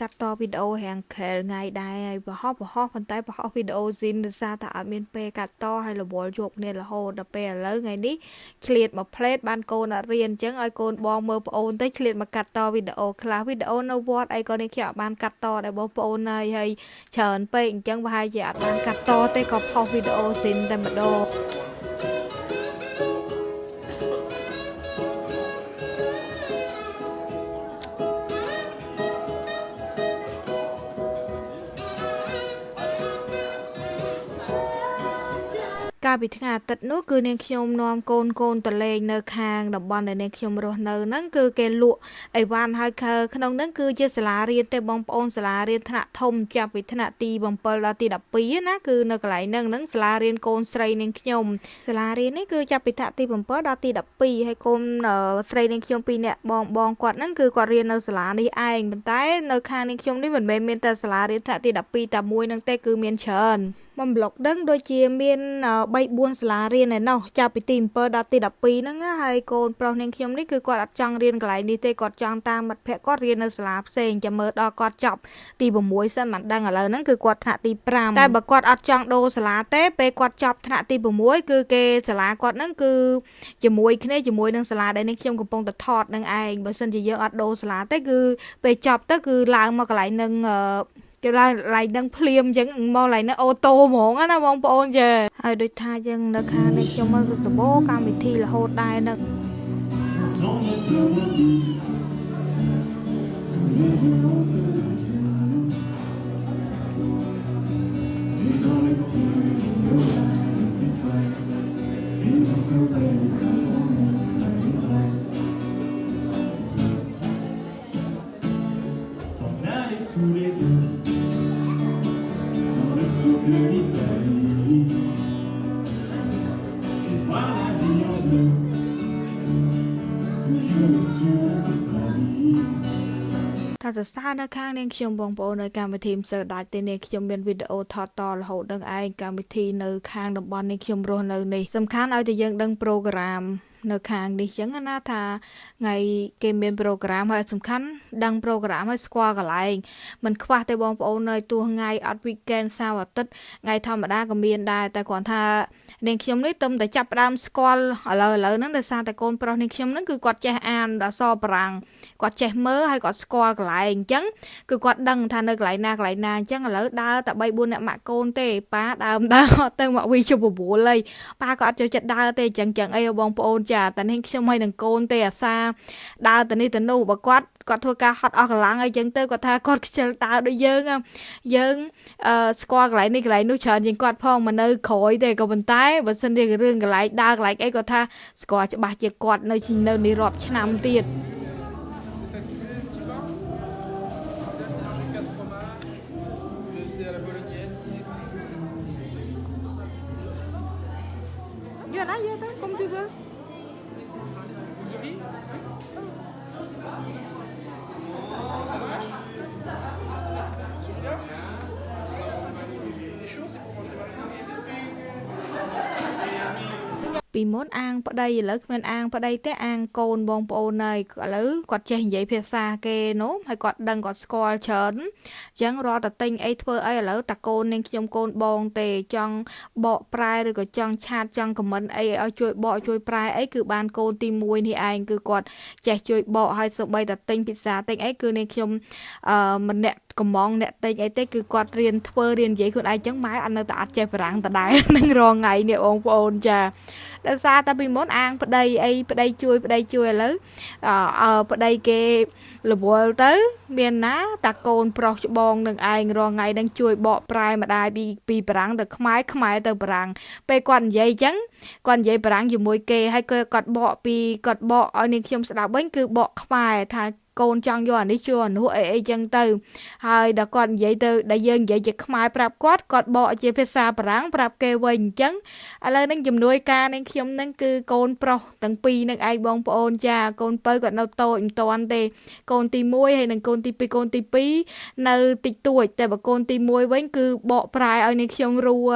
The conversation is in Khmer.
កាត់តវីដេអូរាងខែលថ្ងៃដែរហើយបរោះប៉ុន្តែបរោះវីដេអូស៊ីនដោយសារតែអត់មានពេលកាត់តហើយរវល់យកគ្នារហូតដល់ពេលឥឡូវថ្ងៃនេះឆ្លៀតមកផ្លេតបានកូនអត់រៀនអញ្ចឹងឲ្យកូនបងមើលប្អូនទៅឆ្លៀតមកកាត់តវីដេអូខ្លះវីដេអូនៅវត្តអីក៏នេះខ្ញុំអត់បានកាត់តដែរបងប្អូនហើយច្រើនពេកអញ្ចឹងប្រហែលជាអត់បានកាត់តទេក៏ផុសវីដេអូស៊ីនតែម្ដងកាលពីថ្ងៃអាទិត្យនោះគឺនាងខ្ញុំនាំកូនទៅលេងនៅខាងតំបន់ដែលនាងខ្ញុំរស់នៅហ្នឹងគឺគេលក់អីវ៉ាន់ហើយក្នុងហ្នឹងគឺជាសាលារៀនទេបងប្អូនសាលារៀនថ្នាក់ធំចាប់ពីថ្នាក់ទី7ដល់ទី12ណាគឺនៅកន្លែងហ្នឹងសាលារៀនកូនស្រីនាងខ្ញុំសាលារៀននេះគឺចាប់ពីថ្នាក់ទី7ដល់ទី12ហើយកូនស្រីនាងខ្ញុំពីរនាក់បងគាត់ហ្នឹងគឺគាត់រៀននៅសាលានេះឯងប៉ុន្តែនៅខាងនាងខ្ញុំនេះមិនមែនមានតែសាលារៀនថ្នាក់ទី12តែមួយហ្នឹងទេគឺមានច្រើនមកប្លុកដឹងដូចជាមាន3-4សាលារៀនឯណោះចាប់ពីទី7ដល់ទី12ហ្នឹងហើយកូនប្រុសនាងខ្ញុំនេះគឺគាត់អត់ចង់រៀនកន្លែងនេះទេគាត់ចង់តាមមិត្តភ័ក្តិគាត់រៀននៅសាលាផ្សេងចាំមើលដល់គាត់ចប់ទី6សិនមិនដឹងឥឡូវហ្នឹងគឺគាត់ថ្នាក់ទី5តែបើគាត់អត់ចង់ដូរសាលាទេពេលគាត់ចប់ថ្នាក់ទី6គឺគេសាលាគាត់ហ្នឹងគឺជាមួយនឹងសាលាដែលនាងខ្ញុំកំពុងតែថតនឹងឯងបើសិនជាយើងអត់ដូរសាលាទេគឺពេលចប់ទៅគឺឡើងមកកន្លែងនឹងគេឡើងនឹងភ្លាមអញ្ចឹងមកឡើងនៅអូតូហ្មងណាបងប្អូនចាហើយដូចថាយើងនៅខាងនេះខ្ញុំមកទៅបោកម្មវិធីរហូតដែរនឹងថាសរសើរនៅខាងនាងខ្ញុំបងប្អូននៅកម្មវិធីមិនសូវដាច់ទេនាងខ្ញុំមានវីដេអូថតតរហូតដល់ឯងកម្មវិធីនៅខាងតំបន់នាងខ្ញុំរស់នៅនេះសំខាន់ឲ្យតែយើងដឹងប្រូក្រាមនៅខាងនេះចឹងណាថាថ្ងៃគេមានប្រូក្រាមហើយសំខាន់ដឹងប្រូក្រាមហើយស្គាល់កន្លែងមិនខ្វះទេបងប្អូននៅទោះថ្ងៃអត់ weekend សៅរ៍អាទិត្យថ្ងៃធម្មតាក៏មានដែរតែគ្រាន់ថានាងខ្ញុំនេះទំតែចាប់ផ្ដើមស្គាល់ឥឡូវហ្នឹងដោយសារតែកូនប្រុសនាងខ្ញុំហ្នឹងគឺគាត់ចេះអានអក្សរបារាំងគាត់ចេះមើលហើយគាត់ស្គាល់កន្លែងអញ្ចឹងគឺគាត់ដឹងថានៅកន្លែងណាអញ្ចឹងឥឡូវដើរតែ3-4អ្នកម៉ាក់កូនទេប៉ាដើរទៅមកវីជ9ហើយប៉ាក៏អត់ចូលចិត្តដើរទេអញ្ចឹងអីបងប្អូនចាតែនាងខ្ញុំហើយនឹងកូនទេអាសាដើរទៅនេះទៅនោះបើគាត់ធ្វើការហត់អស់កម្លាំងអីចឹងទៅគាត់ថាគាត់ខ្ជិលដើរដូចយើងស្គាល់កន្លែងនេះកន្លែងនោះច្រើនជាងគាត់ផងមកនៅក្រោយទេក៏ប៉ុន្តែបើសិនជារឿងកន្លែងដើរកន្លែងអីគាត់ថាស្គាល់ច្បាស់ជាគាត់នៅនេះរាប់ឆ្នាំទៀតយកទៅសុំទីវើពីមុនអាងប្តីឥឡូវគ្មានអាងប្តីទេអាងកូនបងប្អូនហើយឥឡូវគាត់ចេះនិយាយភាសាគេនោះហើយគាត់ដឹងគាត់ស្គាល់ច្រើនអញ្ចឹងរាល់តែទិញអីធ្វើអីឥឡូវតាកូននាងខ្ញុំកូនបងទេចង់បកប្រែឬក៏ចង់ឆាតចង់ខមមិនអីឲ្យជួយបកជួយប្រែអីគឺបានកូនទី1នេះឯងគឺគាត់ចេះជួយបកឲ្យសូម្បីតែទិញភាសាទិញអីគឺនាងខ្ញុំម្នាក់កំងអ្នកទិញអីទេគឺគាត់រៀននិយាយខ្លួនឯងចឹងម៉ែអត់នៅតែអត់ចេះបារាំងដដែលនឹងរងថ្ងៃនេះបងប្អូនចាដោយសារតែពីមុនអាងប្តីអីប្តីជួយឥឡូវប្តីគេរវល់ទៅមានណាតាកូនប្រុសច្បងនឹងឯងរងថ្ងៃនឹងជួយបកប្រែម្ដាយពីបារាំងទៅខ្មែរទៅបារាំងពេលគាត់និយាយចឹងគាត់និយាយបារាំងជាមួយគេហើយគាត់បកឲ្យនាងខ្ញុំស្ដាប់វិញគឺបកខ្មែរថាកូនចង់យកអានេះជួអានោះអីចឹងទៅហើយដល់គាត់និយាយទៅដែលយើងនិយាយជាខ្មែរប្រាប់គាត់បកជាភាសាបារាំងប្រាប់គេវិញអញ្ចឹងឥឡូវនេះជំនួយការនាងខ្ញុំនឹងគឺកូនប្រុសទាំងពីរនឹងឯងបងប្អូនចាកូនពៅគាត់នៅតូចមិនតាន់ទេកូនទី1ហើយនិងកូនទី2នៅតិចតួចតែបើកូនទី1វិញគឺបកប្រែឲ្យនាងខ្ញុំរួ